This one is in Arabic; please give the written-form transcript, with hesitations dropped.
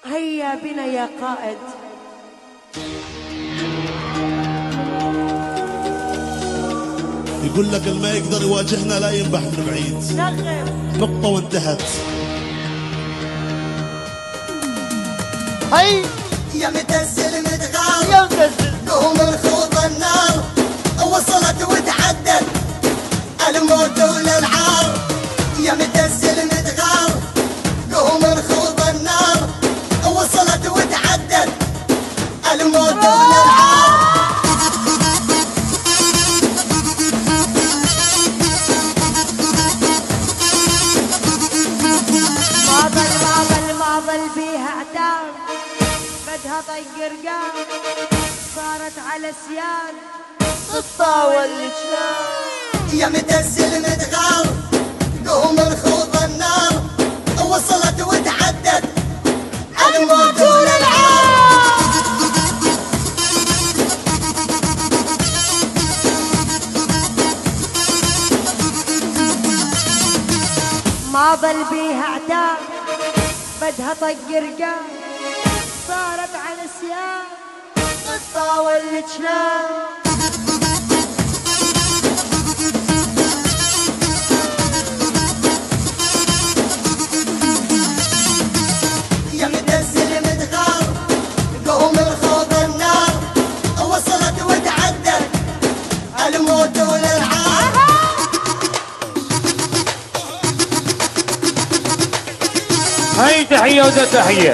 هيا بنا يا قائد. يقول لك اللي ما يقدر يواجهنا لا ينبح من بعيد. نغم نقطة وانتهت. هي يا متزل متغار يا مدزل قوم الخوض النار وصلت وتعدت الموت والالعار. يا متزل متغار قوم الخوض النار وصلت وتعدت الموت والالعار. ما ظل بيها اعتاب، بدها طق رقام، صارت على سيان تطاول الجنان. يا متزل متغار قوم الخوض النار وصلت وتعدت الموت والالعار. ما ظل بيها اعتاب، بدها طق رقام، صارت على سيان تطاول الجنان. يا متزل متغار قوم الخوض النار وصلت وتعدت الموت والالعار. هاي تحية وزاد تحية.